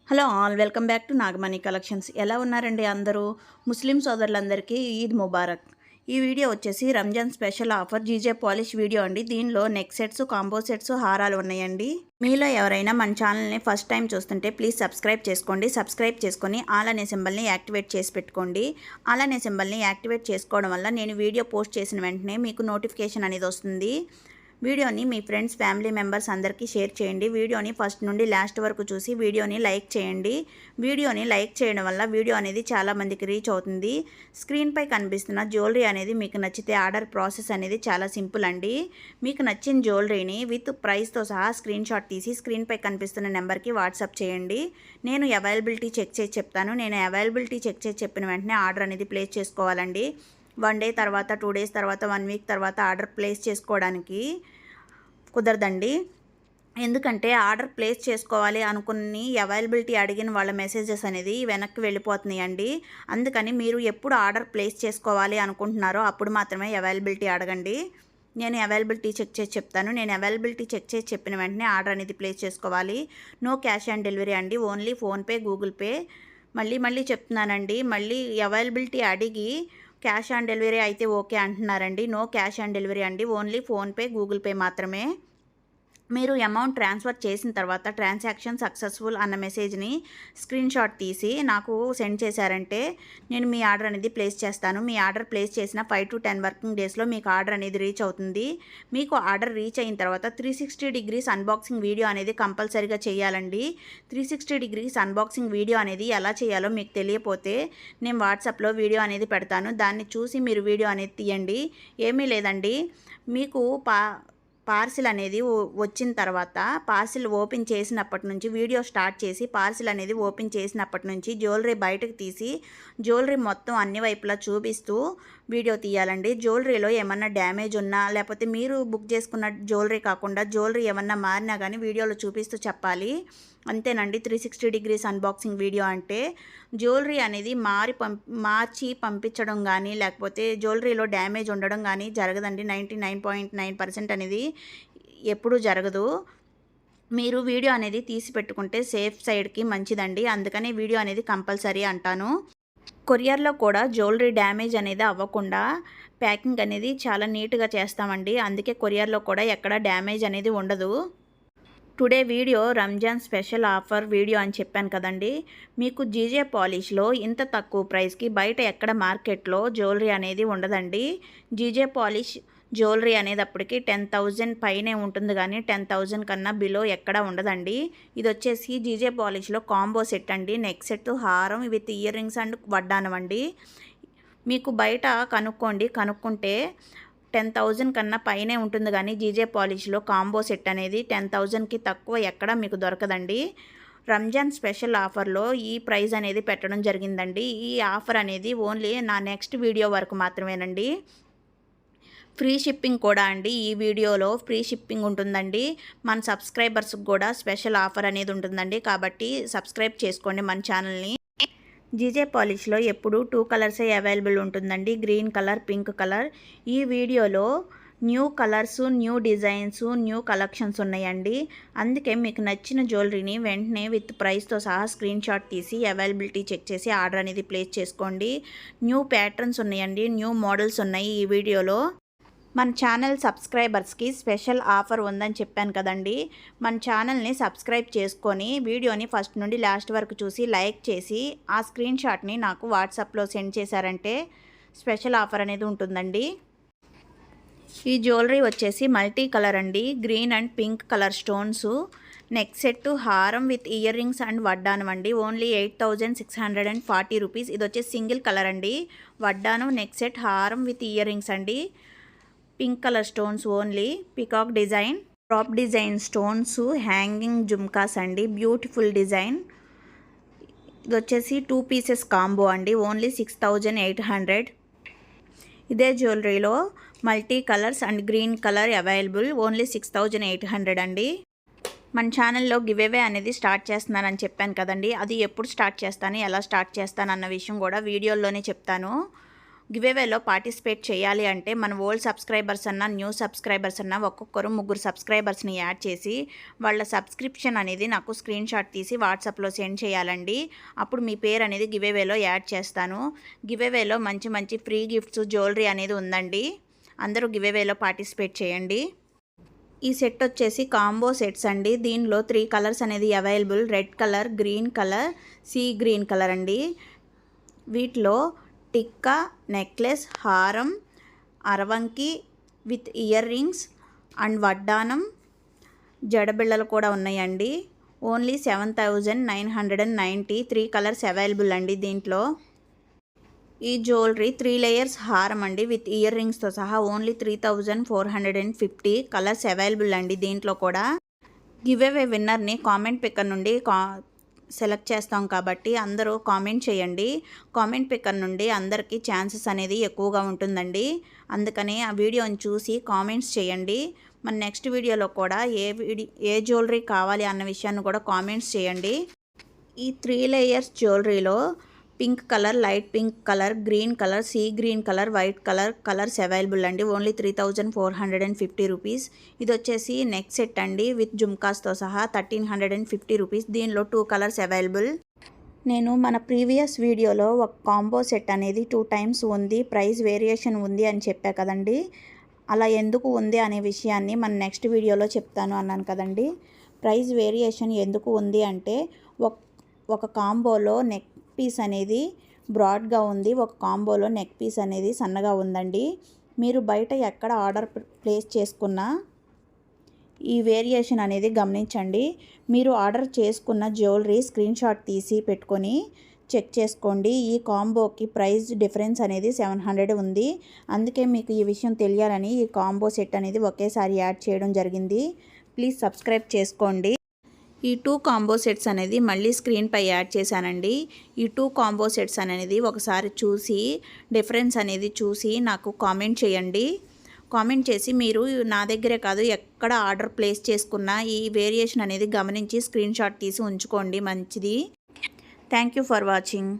Hello all welcome back to Nagamani collections. ఎలా ఉన్నారండి అందరూ? ముస్లిం సోదరులందరికీ ఈద్ ముబారక్. ఈ వీడియో వచ్చేసి Ramzan special offer GJ polish video అండి. దీనిలో నెక్ సెట్స్, కాంబో సెట్స్, హారాలు ఉన్నాయండి. మీలో ఎవరైనా మన ఛానల్ని ఫస్ట్ టైం చూస్తుంటే ప్లీజ్ సబ్స్క్రైబ్ చేసుకోండి. సబ్స్క్రైబ్ చేసుకొని ఆల్ అనే సింబల్ని యాక్టివేట్ చేసి పెట్టుకోండి. ఆల్ అనే సింబల్ని యాక్టివేట్ చేసుకోవడం వల్ల నేను వీడియో పోస్ట్ చేసిన వెంటనే మీకు నోటిఫికేషన్ అనేది వస్తుంది. వీడియోని మీ ఫ్రెండ్స్, ఫ్యామిలీ మెంబర్స్ అందరికీ షేర్ చేయండి. వీడియోని ఫస్ట్ నుండి లాస్ట్ వరకు చూసి వీడియోని లైక్ చేయండి. వీడియోని లైక్ చేయడం వల్ల వీడియో అనేది చాలామందికి రీచ్ అవుతుంది. స్క్రీన్పై కనిపిస్తున్న జ్యువెలరీ అనేది మీకు నచ్చితే ఆర్డర్ ప్రాసెస్ అనేది చాలా సింపుల్ అండి. మీకు నచ్చిన జ్యువెలరీని విత్ ప్రైస్తో సహా స్క్రీన్ షాట్ తీసి స్క్రీన్పై కనిపిస్తున్న నెంబర్కి వాట్సాప్ చేయండి. నేను అవైలబిలిటీ చెక్ చేసి చెప్తాను. నేను అవైలబిలిటీ చెక్ చేసి చెప్పిన వెంటనే ఆర్డర్ అనేది ప్లేస్ చేసుకోవాలండి. 1 డే తర్వాత, 2 డేస్ తర్వాత, 1 వీక్ తర్వాత ఆర్డర్ ప్లేస్ చేసుకోవడానికి కుదరదండి. ఎందుకంటే ఆర్డర్ ప్లేస్ చేసుకోవాలి అనుకుని అవైలబిలిటీ అడిగిన వాళ్ళ మెసేజెస్ అనేది వెనక్కి వెళ్ళిపోతున్నాయండి. అందుకని మీరు ఎప్పుడు ఆర్డర్ ప్లేస్ చేసుకోవాలి అనుకుంటున్నారో అప్పుడు మాత్రమే అవైలబిలిటీ అడగండి. నేను అవైలబిలిటీ చెక్ చేసి చెప్తాను. నేను అవైలబిలిటీ చెక్ చేసి చెప్పిన వెంటనే ఆర్డర్ అనేది ప్లేస్ చేసుకోవాలి. నో క్యాష్ ఆన్ డెలివరీ అండి. Only PhonePe, Google pay. మళ్ళీ చెప్తున్నానండి. మళ్ళీ అవైలబిలిటీ అడిగి క్యాష్ ఆన్ డెలివరీ అయితే ఓకే అంటున్నారండి. నో క్యాష్ ఆన్ డెలివరీ అండి. ఓన్లీ ఫోన్పే, గూగుల్ పే మాత్రమే. మీరు అమౌంట్ ట్రాన్స్ఫర్ చేసిన తర్వాత ట్రాన్సాక్షన్ సక్సెస్ఫుల్ అన్న మెసేజ్ని స్క్రీన్ షాట్ తీసి నాకు సెండ్ చేశారంటే నేను మీ ఆర్డర్ అనేది ప్లేస్ చేస్తాను. మీ ఆర్డర్ ప్లేస్ చేసిన 5 to 10 వర్కింగ్ డేస్లో మీకు ఆర్డర్ అనేది రీచ్ అవుతుంది. మీకు ఆర్డర్ రీచ్ అయిన తర్వాత 360 degrees అన్బాక్సింగ్ వీడియో అనేది కంపల్సరీగా చేయాలండి. 360 degrees అన్బాక్సింగ్ వీడియో అనేది ఎలా చేయాలో మీకు తెలియకపోతే నేను వాట్సాప్లో వీడియో అనేది పెడతాను. దాన్ని చూసి మీరు వీడియో అనేది తీయండి. ఏమీ లేదండి, మీకు పార్సిల్ అనేది వచ్చిన తర్వాత పార్సిల్ ఓపెన్ చేసినప్పటి నుంచి వీడియో స్టార్ట్ చేసి పార్సిల్ అనేది ఓపెన్ చేసినప్పటి నుంచి జ్యువెలరీ బయటకు తీసి జ్యువెలరీ మొత్తం అన్ని వైపులా చూపిస్తూ వీడియో తీయాలండి. జ్యువెలరీలో ఏమన్నా డ్యామేజ్ ఉన్నా, లేకపోతే మీరు బుక్ చేసుకున్న జ్యువెలరీ కాకుండా జ్యువెలరీ ఏమన్నా మారినా కానీ వీడియోలో చూపిస్తూ చెప్పాలి. అంతేనండి 360 degrees అన్బాక్సింగ్ వీడియో అంటే. జ్యువెలరీ అనేది మార్చి పంపించడం కానీ, లేకపోతే జ్యువెలరీలో డ్యామేజ్ ఉండడం కానీ జరగదండి. 99.9% అనేది ఎప్పుడూ జరగదు. మీరు వీడియో అనేది తీసి పెట్టుకుంటే సేఫ్ సైడ్కి మంచిదండి. అందుకని వీడియో అనేది కంపల్సరీ అంటాను. కొరియర్లో కూడా జ్యువెలరీ డ్యామేజ్ అనేది అవ్వకుండా ప్యాకింగ్ అనేది చాలా నీట్గా చేస్తామండి. అందుకే కొరియర్లో కూడా ఎక్కడ డ్యామేజ్ అనేది ఉండదు. Today video Ramzan special offer video అని చెప్పాను కదండి. మీకు జీజే పాలిష్లో ఇంత తక్కువ ప్రైస్కి బయట ఎక్కడ మార్కెట్లో జ్యువెలరీ అనేది ఉండదండి. జీజే పాలిష్ జ్యువెలరీ అనేటప్పటికి 10,000 పైనే ఉంటుంది, కానీ 10,000 కన్నా బిలో ఎక్కడా ఉండదండి. ఇది వచ్చేసి జీజే పాలిష్లో కాంబో సెట్ అండి. నెక్ సెట్, హారం విత్ ఇయర్ రింగ్స్ అండ్ వడ్డానం అండి. మీకు బయట కనుక్కుంటే 10,000 కన్నా పైనే ఉంటుంది, కానీ జీజే పాలిష్లో కాంబో సెట్ అనేది 10,000కి తక్కువ ఎక్కడ మీకు దొరకదండి. రంజాన్ స్పెషల్ ఆఫర్లో ఈ ప్రైస్ అనేది పెట్టడం జరిగిందండి. ఈ ఆఫర్ అనేది ఓన్లీ నా నెక్స్ట్ వీడియో వరకు మాత్రమేనండి. ఫ్రీ షిప్పింగ్ కూడా అండి. ఈ వీడియోలో ఫ్రీ షిప్పింగ్ ఉంటుందండి. మన సబ్స్క్రైబర్స్కి కూడా స్పెషల్ ఆఫర్ అనేది ఉంటుందండి. కాబట్టి సబ్స్క్రైబ్ చేసుకోండి మన ఛానల్ని. జీజే పాలిష్లో ఎప్పుడు 2 కలర్సే అవైలబుల్ ఉంటుందండి, గ్రీన్ కలర్, పింక్ కలర్. ఈ వీడియోలో new colours, new designs, new collections ఉన్నాయండి. అందుకే మీకు నచ్చిన జ్యువెలరీని వెంటనే విత్ ప్రైస్తో సహా స్క్రీన్ షాట్ తీసి అవైలబిలిటీ చెక్ చేసి ఆర్డర్ అనేది ప్లేస్ చేసుకోండి. న్యూ ప్యాటర్న్స్ ఉన్నాయండి, న్యూ మోడల్స్ ఉన్నాయి ఈ వీడియోలో. మన ఛానల్ సబ్స్క్రైబర్స్కి స్పెషల్ ఆఫర్ ఉందని చెప్పాను కదండి. మన ఛానల్ని సబ్స్క్రైబ్ చేసుకొని వీడియోని ఫస్ట్ నుండి లాస్ట్ వరకు చూసి లైక్ చేసి ఆ స్క్రీన్ షాట్ని నాకు వాట్సాప్లో సెండ్ చేశారంటే స్పెషల్ ఆఫర్ అనేది ఉంటుందండి. ఈ జ్యువెలరీ వచ్చేసి మల్టీ కలర్ అండి. Green and pink colour stones, neck set, హారం విత్ ఇయర్ రింగ్స్ అండ్ వడ్డానం అండి. Only 8,640 rupees. ఇది వచ్చేసి సింగిల్ కలర్ అండి. వడ్డానం, నెక్ సెట్, హారం విత్ ఇయర్ రింగ్స్ అండి. Pink colour stones only. Peacock design, drop design stones, hanging jhumkas అండి. Beautiful design. ఇది వచ్చేసి 2 pieces కాంబో అండి. ఓన్లీ 6,800. ఇదే జ్యువెలరీలో multi colours and green colour available. Only 6,800 అండి. మన ఛానల్లో గివ్ అవే అనేది స్టార్ట్ చేస్తున్నానని చెప్పాను కదండి. అది ఎప్పుడు స్టార్ట్ చేస్తాను, ఎలా స్టార్ట్ చేస్తాను అన్న విషయం కూడా వీడియోలోనే చెప్తాను. గివేవేలో పార్టిసిపేట్ చేయాలి అంటే మన ఓల్డ్ సబ్స్క్రైబర్స్ అన్నా న్యూ సబ్స్క్రైబర్స్ అన్నా ఒక్కొక్కరు 3 సబ్స్క్రైబర్స్ని యాడ్ చేసి వాళ్ళ సబ్స్క్రిప్షన్ అనేది నాకు స్క్రీన్ షాట్ తీసి వాట్సాప్లో సెండ్ చేయాలండి. అప్పుడు మీ పేరు అనేది గివేవేలో యాడ్ చేస్తాను. గివేవేలో మంచి మంచి ఫ్రీ గిఫ్ట్స్ జ్యువెలరీ అనేది ఉందండి. అందరూ గివేవేలో పార్టిసిపేట్ చేయండి. ఈ సెట్ వచ్చేసి కాంబో సెట్స్ అండి. దీనిలో 3 కలర్స్ అనేది available. Red colour, green colour, sea green colour అండి. వీటిలో టిక్కా, నెక్లెస్, హారం, అరవంకి విత్ ఇయర్ రింగ్స్ అండ్ వడ్డానం, జడబిళ్ళలు కూడా ఉన్నాయండి. ఓన్లీ 7,990. 3 కలర్స్ అవైలబుల్ అండి దీంట్లో. ఈ జ్యువెలరీ 3 లేయర్స్ హారం అండి విత్ ఇయర్ రింగ్స్తో సహా ఓన్లీ 3,450. కలర్స్ అవైలబుల్ అండి దీంట్లో కూడా. గివ్అవే విన్నర్ని కామెంట్ పిక్కర్ నుండి సెలెక్ట్ చేస్తాం కాబట్టి అందరూ కామెంట్ చేయండి. కామెంట్ పిక్కర్ నుండి అందరికీ ఛాన్సెస్ అనేది ఎక్కువగా ఉంటుందండి. అందుకని ఆ వీడియోని చూసి కామెంట్స్ చేయండి. మన నెక్స్ట్ వీడియోలో కూడా ఏ జ్యువెలరీ కావాలి అన్న విషయాన్ని కూడా కామెంట్స్ చేయండి. ఈ 3 లేయర్స్ జ్యువెలరీలో pink colour, light pink colour, green colour, sea green colour, white colours available అండి. Only 3,450 rupees. ఇది వచ్చేసి నెక్ సెట్ అండి విత్ జుమ్కాస్తో సహా 1,350 రూపీస్. దీనిలో 2 కలర్స్ అవైలబుల్. నేను మన ప్రీవియస్ వీడియోలో ఒక కాంబో సెట్ అనేది 2 టైమ్స్ ఉంది, ప్రైస్ వేరియేషన్ ఉంది అని చెప్పా కదండి. అలా ఎందుకు ఉంది అనే విషయాన్ని మన నెక్స్ట్ వీడియోలో చెప్తాను అన్నాను కదండి. ప్రైస్ వేరియేషన్ ఎందుకు ఉంది అంటే ఒక కాంబోలో నెక్ పీస్ అనేది బ్రాడ్గా ఉంది, ఒక కాంబోలో నెక్ పీస్ అనేది సన్నగా ఉందండి. మీరు బయట ఎక్కడ ఆర్డర్ ప్లేస్ చేసుకున్నా ఈ వేరియేషన్ అనేది గమనించండి. మీరు ఆర్డర్ చేసుకున్న జ్యువెలరీ స్క్రీన్ షాట్ తీసి పెట్టుకొని చెక్ చేసుకోండి. ఈ కాంబోకి ప్రైస్ డిఫరెన్స్ అనేది 700 ఉంది. అందుకే మీకు ఈ విషయం తెలియాలని ఈ కాంబో సెట్ అనేది ఒకేసారి యాడ్ చేయడం జరిగింది. ప్లీజ్ సబ్స్క్రైబ్ చేసుకోండి. ఈ 2 కాంబో సెట్స్ అనేది మళ్ళీ స్క్రీన్పై యాడ్ చేశానండి. ఈ 2 కాంబో సెట్స్ అనేది ఒకసారి చూసి డిఫరెన్స్ అనేది చూసి నాకు కామెంట్ చేయండి. కామెంట్ చేసి మీరు నా దగ్గరే కాదు ఎక్కడ ఆర్డర్ ప్లేస్ చేసుకున్నా ఈ వేరియేషన్ అనేది గమనించి స్క్రీన్ షాట్ తీసి ఉంచుకోండి, మంచిది. Thank you for watching.